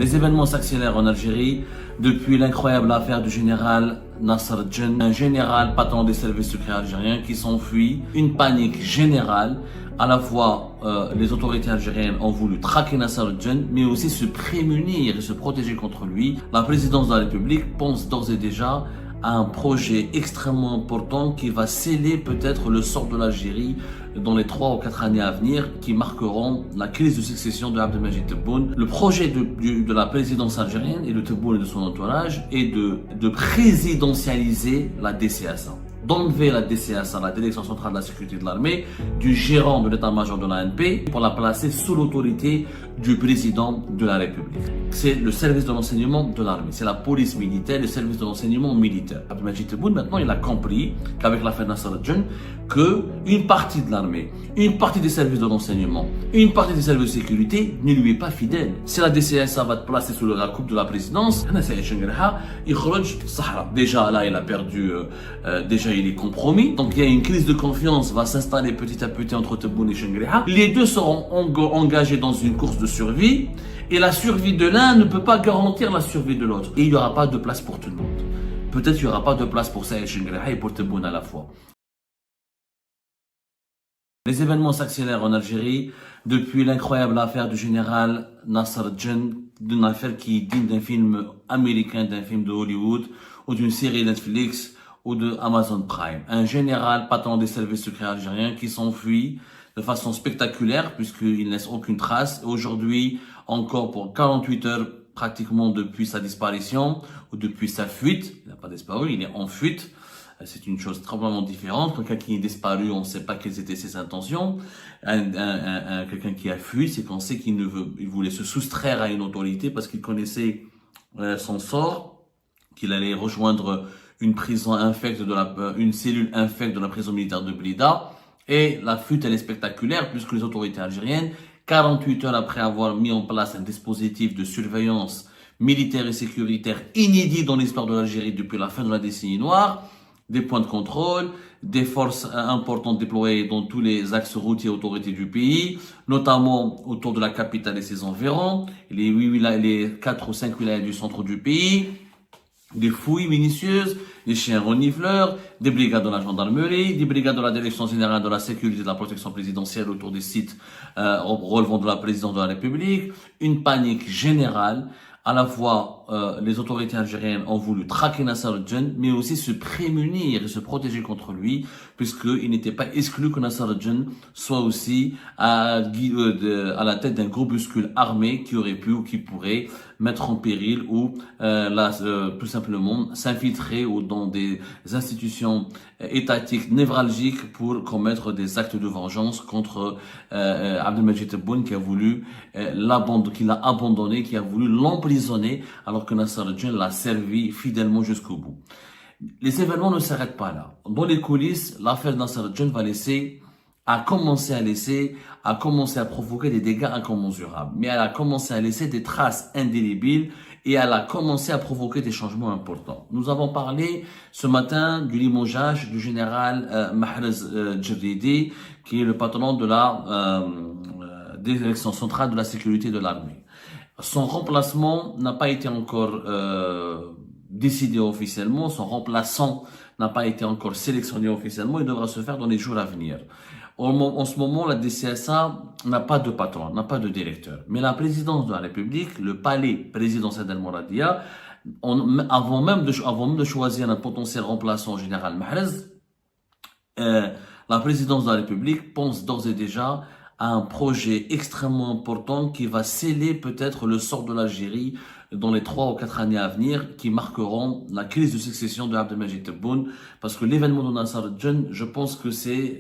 Les événements s'accélèrent en Algérie depuis l'incroyable affaire du général Nasser Djen, un général patron des services secrets algériens qui s'enfuit. Une panique générale. À la fois, les autorités algériennes ont voulu traquer Nasser Djen, mais aussi se prémunir et se protéger contre lui. La présidence de la République pense d'ores et déjà à un projet extrêmement important qui va sceller peut-être le sort de l'Algérie dans les 3 ou 4 années à venir, qui marqueront la crise de succession de Abdelmadjid Tebboune. Le projet de la présidence algérienne et de Tebboune et de son entourage est de présidentialiser la DCSA, d'enlever la DCSA, la Direction centrale de la sécurité de l'armée, du gérant de l'état-major de l'ANP pour la placer sous l'autorité du président de la République. C'est le service de l'enseignement de l'armée, c'est la police militaire, le service de l'enseignement militaire. Abdelmadjid Tebboune, maintenant, il a compris qu'avec l'affaire Nasser Djen, qu'une partie de l'armée, une partie des services de renseignement, une partie des services de sécurité ne lui est pas fidèle. Si la DCSA va te placer sous la coupe de la présidence, déjà là, il a perdu, déjà il est compromis. Donc il y a une crise de confiance va s'installer petit à petit entre Tebboune et Chengrha. Les deux seront engagés dans une course de survie et la survie de l'un ne peut pas garantir la survie de l'autre. Et il n'y aura pas de place pour tout le monde. Peut-être qu'il n'y aura pas de place pour Saïd Chengrha et pour Tebboune à la fois. Les événements s'accélèrent en Algérie depuis l'incroyable affaire du général Nasser Djen, d'une affaire qui est digne d'un film américain, d'un film de Hollywood ou d'une série Netflix ou de Amazon Prime. Un général patron des services secrets algériens qui s'enfuit de façon spectaculaire puisqu'il ne laisse aucune trace. Aujourd'hui, encore pour 48 heures pratiquement depuis sa disparition ou depuis sa fuite, il n'a pas disparu, il est en fuite. C'est une chose complètement différente. Quelqu'un qui est disparu, on ne sait pas quelles étaient ses intentions. Quelqu'un qui a fui, c'est qu'on sait qu'il voulait se soustraire à une autorité parce qu'il connaissait son sort, qu'il allait rejoindre une prison infecte une cellule infecte de la prison militaire de Blida. Et la fuite, elle est spectaculaire puisque les autorités algériennes, 48 heures après avoir mis en place un dispositif de surveillance militaire et sécuritaire inédit dans l'histoire de l'Algérie depuis la fin de la décennie noire, des points de contrôle, des forces importantes déployées dans tous les axes routiers autorités du pays, notamment autour de la capitale et ses environs, les 4 ou 5 wilayas du centre du pays, des fouilles minutieuses, des chiens renifleurs, des brigades de la gendarmerie, des brigades de la Direction générale de la sécurité et de la protection présidentielle autour des sites relevant de la présidence de la République, une panique générale. À la fois, les autorités algériennes ont voulu traquer Nasser Djen, mais aussi se prémunir et se protéger contre lui, puisqu'il n'était pas exclu que Nasser Djen soit aussi à la tête d'un groupuscule armé qui aurait pu ou qui pourrait mettre en péril ou tout simplement s'infiltrer dans des institutions étatiques névralgiques pour commettre des actes de vengeance contre Abdelmadjid Tebboune qui a voulu qui l'a abandonné, qui a voulu l'emprisonner alors que Nasser Djen l'a servi fidèlement jusqu'au bout. Les événements ne s'arrêtent pas là. Dans les coulisses, l'affaire Nasser Djen a commencé à provoquer des dégâts incommensurables. Mais elle a commencé à laisser des traces indélébiles et elle a commencé à provoquer des changements importants. Nous avons parlé ce matin du limogeage du général Mahrez Djeridi, qui est le patron de la Direction centrale de la sécurité de l'armée. Son remplacement n'a pas été encore décidé officiellement, son remplaçant n'a pas été encore sélectionné officiellement, il devra se faire dans les jours à venir. En ce moment, la DCSA n'a pas de patron, n'a pas de directeur. Mais la présidence de la République, le palais présidentiel d'Al-Mouradia, avant même de choisir un potentiel remplaçant au général Mahrez, la présidence de la République pense d'ores et déjà à un projet extrêmement important qui va sceller peut-être le sort de l'Algérie dans les 3 ou 4 années à venir, qui marqueront la crise de succession de Abdelmadjid Tebboune, parce que l'événement de Nasser Djen, je pense que c'est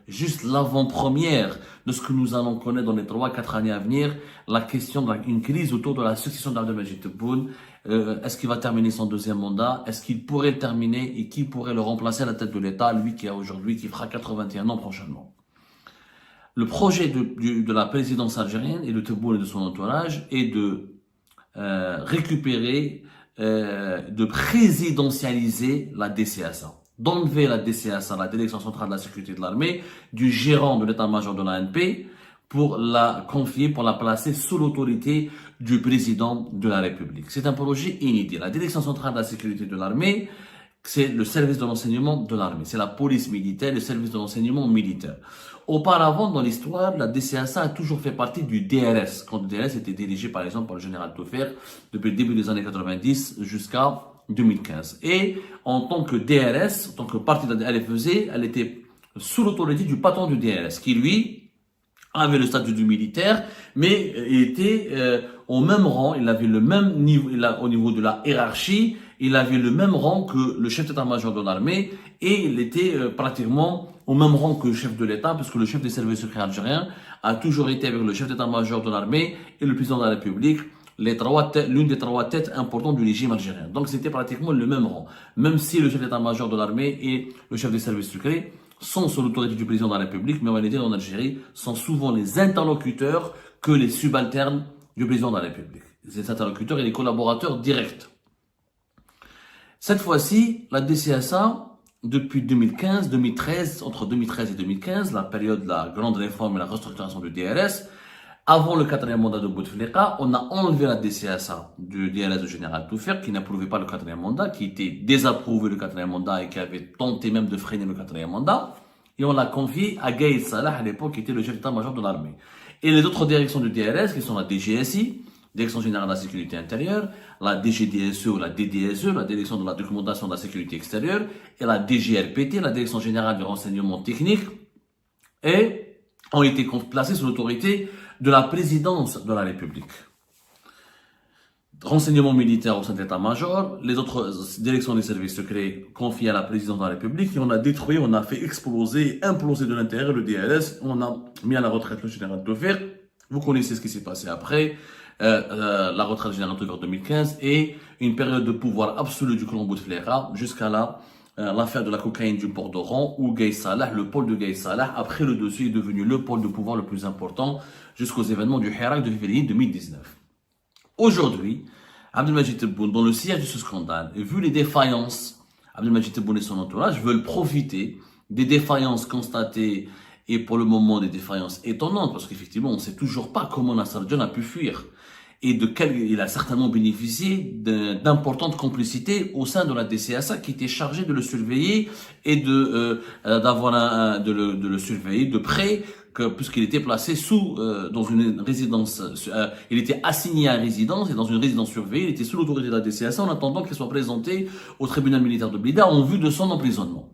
juste l'avant-première de ce que nous allons connaître dans les 3 ou 4 années à venir, la question d'une crise autour de la succession d'Abdelmadjid Tebboune. Est-ce qu'il va terminer son 2e mandat? Est-ce qu'il pourrait le terminer et qui pourrait le remplacer à la tête de l'État, lui qui fera 81 ans prochainement? Le projet de la présidence algérienne et de Tebboune et de son entourage est de récupérer, de présidentialiser la DCSA, d'enlever la DCSA, la Direction centrale de la sécurité de l'armée, du gérant de l'état-major de l'ANP pour la confier, pour la placer sous l'autorité du président de la République. C'est un projet inédit. La Direction centrale de la sécurité de l'armée, c'est le service de renseignement de l'armée. C'est la police militaire, le service de renseignement militaire. Auparavant, dans l'histoire, la DCSA a toujours fait partie du DRS, quand le DRS était dirigé par exemple par le général Toffer depuis le début des années 90 jusqu'à 2015. Et en tant que DRS, en tant que partie de la elle était sous l'autorité du patron du DRS, qui lui avait le statut du militaire, mais il était au même rang, il avait le même niveau, au niveau de la hiérarchie, il avait le même rang que le chef d'état-major de l'armée, et il était pratiquement au même rang que le chef de l'État, puisque le chef des services secrets algériens a toujours été avec le chef d'état-major de l'armée et le président de la République, l'une des trois têtes importantes du régime algérien. Donc c'était pratiquement le même rang, même si le chef d'état-major de l'armée et le chef des services secrets sont sous l'autorité du président de la République, mais en réalité en Algérie sont souvent les interlocuteurs que les subalternes du président de la République. Les interlocuteurs et les collaborateurs directs. Cette fois-ci, la DCSA, depuis 2015, entre 2013 et 2015, la période de la grande réforme et la restructuration du DRS, avant le quatrième mandat de Bouteflika, on a enlevé la DCSA du DRS du général Toffer, qui n'approuvait pas le quatrième mandat, qui était désapprouvé le quatrième mandat et qui avait tenté même de freiner le quatrième mandat. Et on l'a confié à Gaïd Salah, à l'époque, qui était le chef d'état-major de l'armée. Et les autres directions du DRS, qui sont la DGSI, Direction générale de la sécurité intérieure, la DGDSE ou la DDSE, la Direction de la documentation de la sécurité extérieure, et la DGRPT, la Direction générale du renseignement technique, et ont été placées sous l'autorité de la présidence de la République. Renseignement militaire au sein de l'état-major, les autres directions des services secrets confiées à la présidence de la République, et on a détruit, on a fait exploser, imploser de l'intérieur le DRS, on a mis à la retraite le général Toffer. Vous connaissez ce qui s'est passé après, la retraite du général Toffer 2015 et une période de pouvoir absolu du clan Bouteflika jusqu'à l'affaire de la cocaïne du port d'Oran où Gaïd Salah, le pôle de Gaïd Salah, après le dessus, est devenu le pôle de pouvoir le plus important jusqu'aux événements du Hirak de février 2019. Aujourd'hui, Abdelmadjid Tebboune, dans le sillage de ce scandale, et vu les défaillances, Abdelmadjid Tebboune et son entourage veulent profiter des défaillances constatées et pour le moment des défaillances étonnantes, parce qu'effectivement, on ne sait toujours pas comment Nasser John a pu fuir et il a certainement bénéficié d'importantes complicités au sein de la DCSA qui était chargée de le surveiller et de le surveiller de près, puisqu'il était placé dans une résidence, il était assigné à résidence et dans une résidence surveillée, il était sous l'autorité de la DCSA en attendant qu'il soit présenté au tribunal militaire de Blida en vue de son emprisonnement.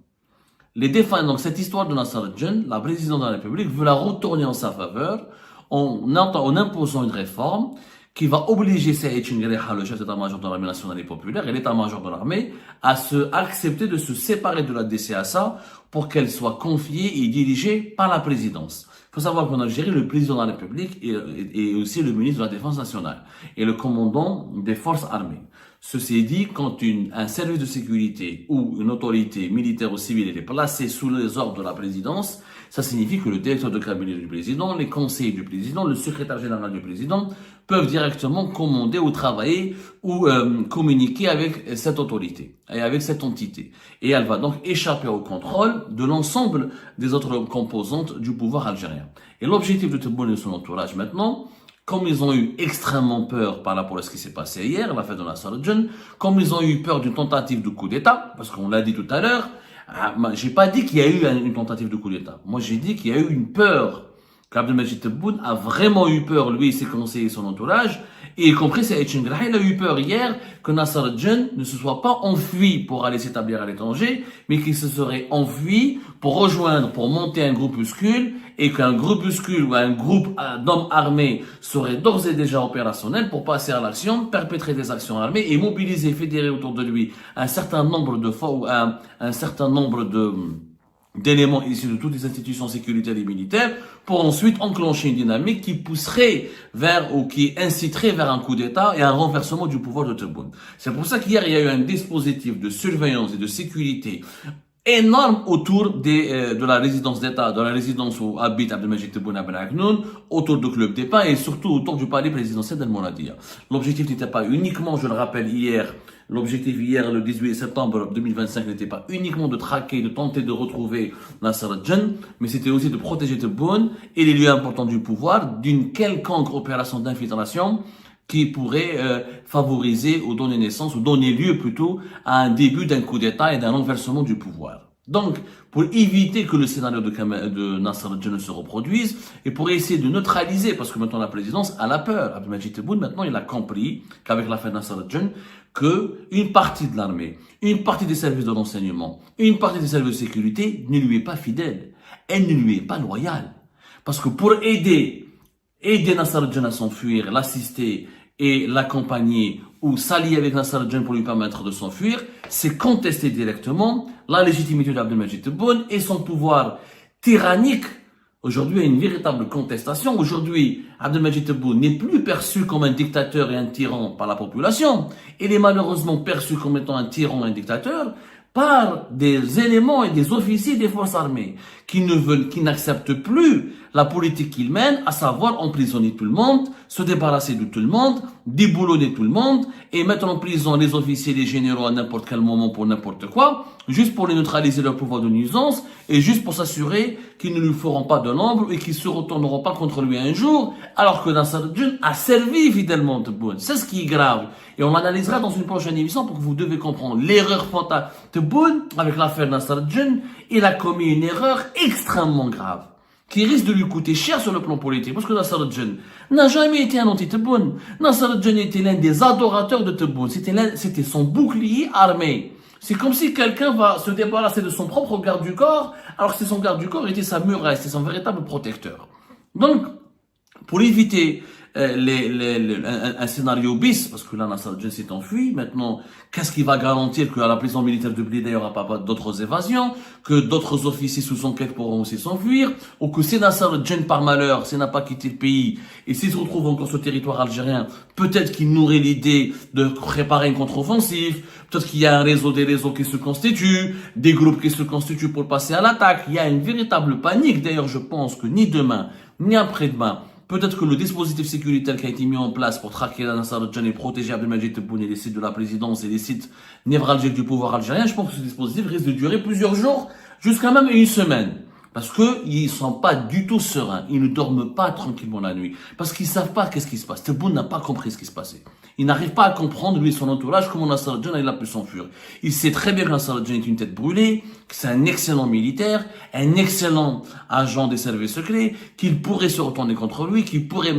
Donc cette histoire de Nasser John, la présidente de la République veut la retourner en sa faveur en imposant une réforme qui va obliger Saïd Chinguereha, le chef d'état-major de l'armée nationale et populaire, et l'état-major de l'armée, à accepter de se séparer de la DCSA pour qu'elle soit confiée et dirigée par la présidence. Il faut savoir qu'en Algérie, le président de la République est aussi le ministre de la Défense nationale et le commandant des forces armées. Ceci dit, quand un service de sécurité ou une autorité militaire ou civile est placée sous les ordres de la présidence, ça signifie que le directeur de cabinet du président, les conseillers du président, le secrétaire général du président peuvent directement commander ou travailler ou communiquer avec cette autorité et avec cette entité. Et elle va donc échapper au contrôle de l'ensemble des autres composantes du pouvoir algérien. Et l'objectif de Tebboune et son entourage maintenant, comme ils ont eu extrêmement peur par rapport à ce qui s'est passé hier, l'affaire de Nasser John, comme ils ont eu peur d'une tentative de coup d'État, parce qu'on l'a dit tout à l'heure, j'ai pas dit qu'il y a eu une tentative de coup d'État. Moi, j'ai dit qu'il y a eu une peur. Qu'Abdelmadjid Tebboune a vraiment eu peur, lui, ses conseillers et son entourage, et y compris Saïd Chinguereha, il a eu peur hier que Nasser John ne se soit pas enfui pour aller s'établir à l'étranger, mais qu'il se serait enfui pour monter un groupuscule, et qu'un groupuscule ou un groupe d'hommes armés serait d'ores et déjà opérationnel pour passer à l'action, perpétrer des actions armées et mobiliser, fédérer autour de lui un certain nombre d'éléments issus de toutes les institutions sécuritaires et militaires pour ensuite enclencher une dynamique qui pousserait qui inciterait vers un coup d'État et un renversement du pouvoir de Tebboune. C'est pour ça qu'hier, il y a eu un dispositif de surveillance et de sécurité énorme autour de la résidence d'État, de la résidence où habite Abdelmadjid Tebboune à Ben Aknoun, autour du club des Pins et surtout autour du palais présidentiel d'El Monadia. L'objectif n'était pas uniquement, je le rappelle hier, le 18 septembre 2025 n'était pas uniquement de traquer, de tenter de retrouver Nasser John, mais c'était aussi de protéger Tebboune et les lieux importants du pouvoir d'une quelconque opération d'infiltration qui pourrait favoriser ou donner naissance, ou donner lieu plutôt à un début d'un coup d'État et d'un renversement du pouvoir. Donc, pour éviter que le scénario de Nasser al-Din se reproduise, et pour essayer de neutraliser, parce que maintenant la présidence a la peur, Abdelmadjid Tebboune, maintenant il a compris qu'avec l'affaire Nasser al-Din, qu'une partie de l'armée, une partie des services de renseignement, une partie des services de sécurité ne lui est pas fidèle. Elle ne lui est pas loyale. Parce que pour aider Nasser al-Din à s'enfuir, l'assister et l'accompagner ou s'allier avec Nasser al-Din pour lui permettre de s'enfuir, c'est contester directement la légitimité d'Abdelmadjid Tebboune et son pouvoir tyrannique. Aujourd'hui, il y a une véritable contestation. Aujourd'hui, Abdelmadjid Tebboune n'est plus perçu comme un dictateur et un tyran par la population. Il est malheureusement perçu comme étant un tyran et un dictateur par des éléments et des officiers des forces armées qui n'acceptent plus la politique qu'il mène, à savoir emprisonner tout le monde, se débarrasser de tout le monde, déboulonner tout le monde et mettre en prison les officiers et les généraux à n'importe quel moment pour n'importe quoi, juste pour les neutraliser leur pouvoir de nuisance et juste pour s'assurer qu'ils ne lui feront pas de l'ombre et qu'ils se retourneront pas contre lui un jour, alors que Nasser al-Din a servi fidèlement Tebboune. C'est ce qui est grave. Et on l'analysera dans une prochaine émission pour que vous devez comprendre l'erreur fatale. Tebboune, avec l'affaire Nasser al-Din, il a commis une erreur extrêmement grave, qui risque de lui coûter cher sur le plan politique, parce que Nasser al-Din n'a jamais été un anti-Tebboune. Nasser al-Din était l'un des adorateurs de Tebboune. C'était son bouclier armé. C'est comme si quelqu'un va se débarrasser de son propre garde du corps, alors que son garde du corps était sa muraille, c'était son véritable protecteur. Donc, pour éviter un scénario bis, parce que là, Nasser al-Din s'est enfui. Maintenant, qu'est-ce qui va garantir qu'à la prison militaire de Blida, il n'y aura pas d'autres évasions, que d'autres officiers sous enquête pourront aussi s'enfuir, ou que si Nasser al-Din, par malheur, s'il n'a pas quitté le pays, et s'il se retrouve encore sur le territoire algérien, peut-être qu'il nourrit l'idée de préparer une contre-offensive, peut-être qu'il y a des réseaux qui se constituent, des groupes qui se constituent pour passer à l'attaque. Il y a une véritable panique. D'ailleurs, je pense que ni demain, ni après-demain, peut-être que le dispositif sécuritaire qui a été mis en place pour traquer Nasser al-Din et protéger Abdelmadjid Tebboune et les sites de la présidence et les sites névralgiques du pouvoir algérien, je pense que ce dispositif risque de durer plusieurs jours, jusqu'à même une semaine. Parce qu'ils sont pas du tout sereins. Ils ne dorment pas tranquillement la nuit. Parce qu'ils savent pas qu'est-ce qui se passe. Tebboune n'a pas compris ce qui se passait. Il n'arrive pas à comprendre, lui et son entourage, comment Nasser al-Din il a pu s'enfuir. Il sait très bien que Nasser al-Din est une tête brûlée, que c'est un excellent militaire, un excellent agent des services secrets, qu'il pourrait se retourner contre lui, qu'il pourrait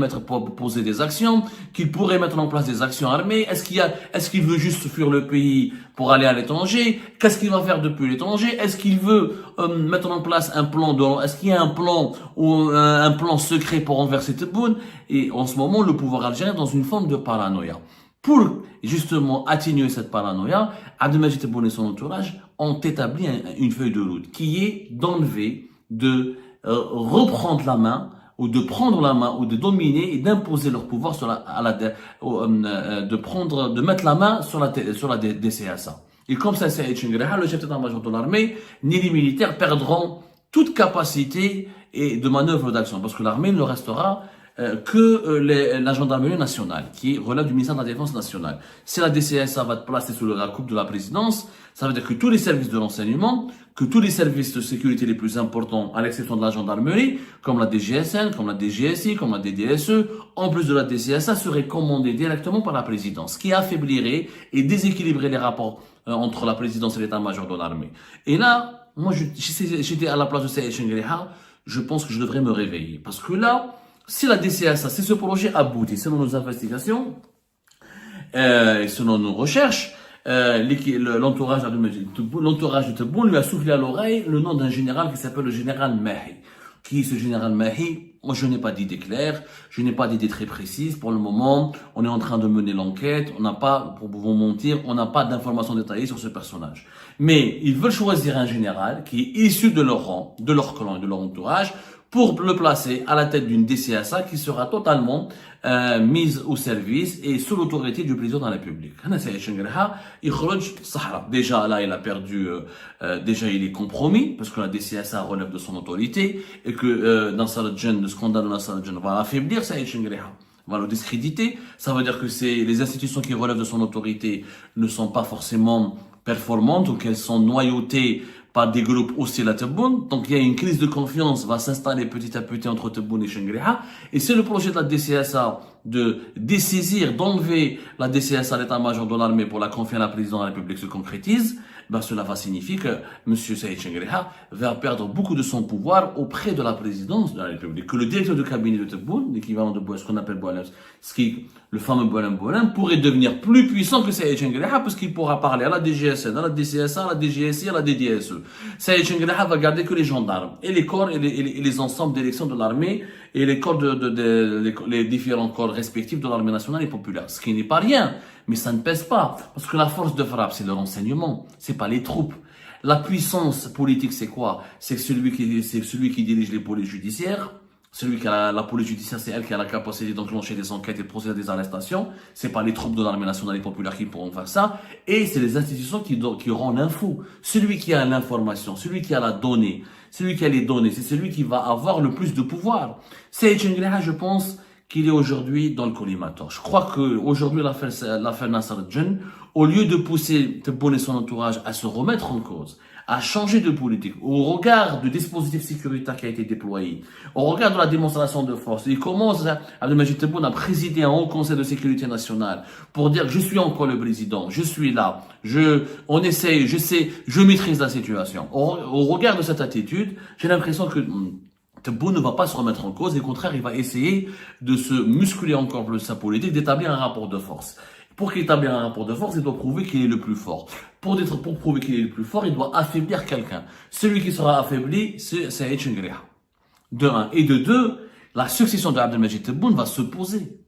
poser des actions, qu'il pourrait mettre en place des actions armées. Est-ce qu'il veut juste fuir le pays pour aller à l'étranger? Qu'est-ce qu'il va faire depuis l'étranger? Est-ce qu'il veut mettre en place un plan est-ce qu'il y a un plan ou un plan secret pour renverser Tebboune? Et en ce moment, le pouvoir algérien est dans une forme de paranoïa. Pour justement atténuer cette paranoïa, Abdelmadjid Tebboune et son entourage ont établi une feuille de route qui est d'enlever, de reprendre la main, ou de prendre la main, ou de dominer et d'imposer leur pouvoir sur de mettre la main sur la DCSA. Et comme ça, c'est le chef d'état-major de l'armée, ni les militaires perdront toute capacité et de manœuvre d'action, parce que l'armée ne restera que la gendarmerie nationale, qui relève du ministère de la Défense nationale. Si la DCSA va être placée sous la coupe de la présidence, ça veut dire que tous les services de renseignement, que tous les services de sécurité les plus importants, à l'exception de la gendarmerie, comme la DGSN, comme la DGSI, comme la DDSE, en plus de la DCSA, seraient commandés directement par la présidence, ce qui affaiblirait et déséquilibrerait les rapports entre la présidence et l'état-major de l'armée. Et là, moi, j'étais à la place de Saïd Chengueleha, je pense que je devrais me réveiller. Parce que là, si la DCSA, si ce projet aboutit, selon nos investigations, et selon nos recherches, l'entourage de Tebboune lui a soufflé à l'oreille le nom d'un général qui s'appelle le général Mahi. Qui est ce général Mahi? Moi, je n'ai pas d'idée claire, je n'ai pas d'idée très précise. Pour le moment, on est en train de mener l'enquête, on n'a pas, pour vous mentir, on n'a pas d'informations détaillées sur ce personnage. Mais ils veulent choisir un général qui est issu de leur rang, de leur clan et de leur entourage, pour le placer à la tête d'une DCSA qui sera totalement mise au service et sous l'autorité du président de la République. Déjà là, il a perdu, déjà il est compromis parce que la DCSA relève de son autorité et que Nasser al-Din, le scandale de Nasser al-Din va affaiblir Saïd Chengueleha, va le discréditer. Ça veut dire que les institutions qui relèvent de son autorité ne sont pas forcément performantes ou qu'elles sont noyautées par des groupes hostiles à Tebboune. Donc il y a une crise de confiance va s'installer petit à petit entre Tebboune et Shengriha. Et c'est le projet de la DCSA de dessaisir, d'enlever la DCSA à l'état-major de l'armée pour la confier à la présidence de la République se concrétise. Ben, cela va signifier que M. Saïd Shengriha va perdre beaucoup de son pouvoir auprès de la présidence de la République. Que le directeur de cabinet de Tebboune, l'équivalent de ce qu'on appelle Boualem, le fameux Boualem, pourrait devenir plus puissant que Saïd Shengriha parce qu'il pourra parler à la DGSN, à la DCSA, à la DGSI, à la DDSE. Saïd Shengriha va garder que les gendarmes et les corps et les ensembles d'élections de l'armée et les corps les différents corps respectifs de l'armée nationale et populaire. Ce qui n'est pas rien. Mais ça ne pèse pas. Parce que la force de frappe, c'est le renseignement. C'est pas les troupes. La puissance politique, c'est quoi? C'est celui qui dirige les polices judiciaires. Celui qui a la police judiciaire, c'est elle qui a la capacité d'enclencher des enquêtes et de procéder à des arrestations. C'est pas les troupes de l'armée nationale et populaire qui pourront faire ça. Et c'est les institutions qui auront l'info. Celui qui a l'information, celui qui a la donnée, celui qui a les données, c'est celui qui va avoir le plus de pouvoir. C'est Shengriha, je pense, qu'il est aujourd'hui dans le collimateur. Je crois que aujourd'hui l'affaire Nasser Djen, au lieu de pousser Tebboune et son entourage à se remettre en cause, à changer de politique, au regard du dispositif sécuritaire qui a été déployé, au regard de la démonstration de force, il commence Abdelmajid Tebboune à présider un haut conseil de sécurité nationale pour dire je suis encore le président, je suis là, on essaye, je sais, je maîtrise la situation. Au regard de cette attitude, j'ai l'impression que Tebboune ne va pas se remettre en cause et au contraire, il va essayer de se muscler encore plus sa politique, d'établir un rapport de force. Pour qu'il établisse un rapport de force, il doit prouver qu'il est le plus fort. Pour prouver qu'il est le plus fort, il doit affaiblir quelqu'un. Celui qui sera affaibli, c'est Saïd Shengriha. De un. Et de deux, la succession de Abdelmajid Tebboune va se poser.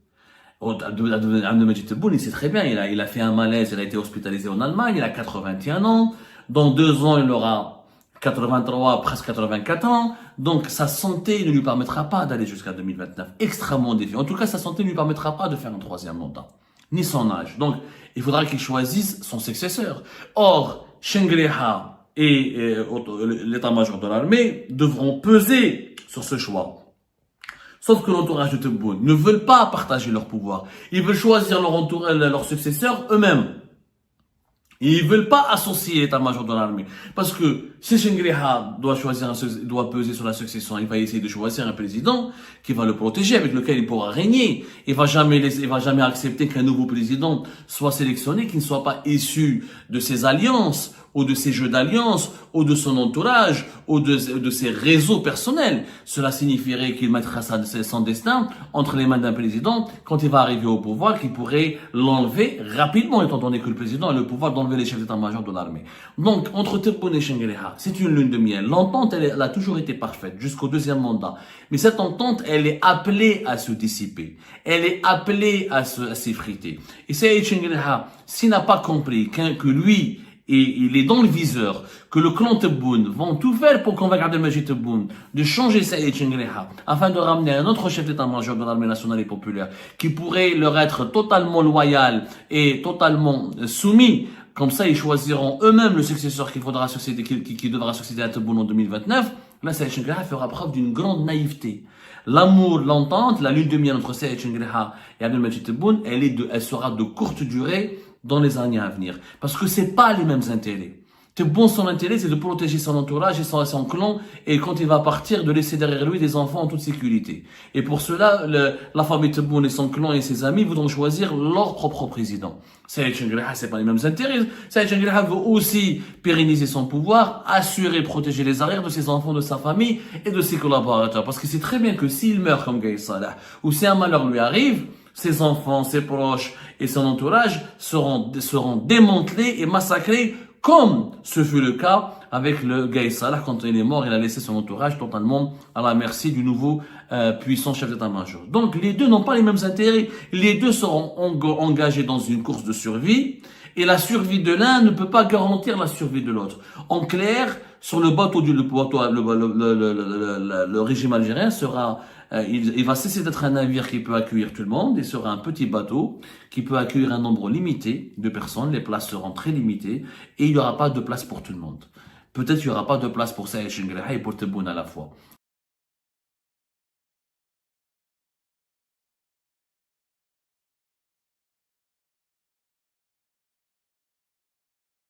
Abdelmajid Tebboune, il sait très bien, il a fait un malaise, il a été hospitalisé en Allemagne, il a 81 ans. Dans 2 ans, il aura 83, presque 84 ans. Donc, sa santé ne lui permettra pas d'aller jusqu'à 2029. Extrêmement défi. En tout cas, sa santé ne lui permettra pas de faire un 3e mandat. Ni son âge. Donc, il faudra qu'il choisisse son successeur. Or, Shengriha et l'état-major de l'armée devront peser sur ce choix. Sauf que l'entourage de Tebboune ne veulent pas partager leur pouvoir. Ils veulent choisir leur successeur eux-mêmes. Ils veulent pas associer l'état-major de l'armée. Parce que si Shengriha doit peser sur la succession, il va essayer de choisir un président qui va le protéger, avec lequel il pourra régner. Il va jamais accepter qu'un nouveau président soit sélectionné, qui ne soit pas issu de ses alliances, ou de ses jeux d'alliance, ou de son entourage, ou de ses réseaux personnels. Cela signifierait qu'il mettra son destin entre les mains d'un président quand il va arriver au pouvoir, qu'il pourrait l'enlever rapidement, étant donné que le président a le pouvoir d'enlever les chefs d'état-major de l'armée. Donc, entre Tebboune et Shengriha, c'est une lune de miel. L'entente, elle a toujours été parfaite, jusqu'au 2e mandat. Mais cette entente, elle est appelée à se dissiper. Elle est appelée à s'effriter. Et Saïd Shengriha, s'il n'a pas compris que lui, et il est dans le viseur, que le clan Tebboune vont tout faire pour convaincre Abdelmajid Tebboune de changer Saïd Shengriha afin de ramener un autre chef d'état-major de l'armée nationale et populaire qui pourrait leur être totalement loyal et totalement soumis. Comme ça, ils choisiront eux-mêmes le successeur qui devra succéder à Tebboune en 2029. Là, Saïd Shengriha fera preuve d'une grande naïveté. L'amour, l'entente, la lune de miel entre Saïd Shengriha et Abdelmajid Tebboune, elle sera de courte durée dans les années à venir. Parce que c'est pas les mêmes intérêts. Tebboune, son intérêt, c'est de protéger son entourage et son clan, et quand il va partir, de laisser derrière lui des enfants en toute sécurité. Et pour cela, la famille Tebboune et son clan et ses amis voudront choisir leur propre président. Saïd Shengriha, c'est pas les mêmes intérêts. Saïd Shengriha veut aussi pérenniser son pouvoir, assurer, protéger les arrières de ses enfants, de sa famille et de ses collaborateurs. Parce qu'il sait très bien que s'il meurt comme Gaï Salah, ou si un malheur lui arrive, ses enfants, ses proches et son entourage seront démantelés et massacrés, comme ce fut le cas avec le Gaï Salah. Quand il est mort, il a laissé son entourage totalement à la merci du nouveau puissant chef d'état-major. Donc les deux n'ont pas les mêmes intérêts. Les deux seront engagés dans une course de survie, et la survie de l'un ne peut pas garantir la survie de l'autre. En clair, sur le bateau le régime algérien sera il va cesser d'être un navire qui peut accueillir tout le monde et sera un petit bateau qui peut accueillir un nombre limité de personnes. Les places seront très limitées et il n'y aura pas de place pour tout le monde. Peut-être qu'il n'y aura pas de place pour Saïd Shengriha et pour Tebboune à la fois.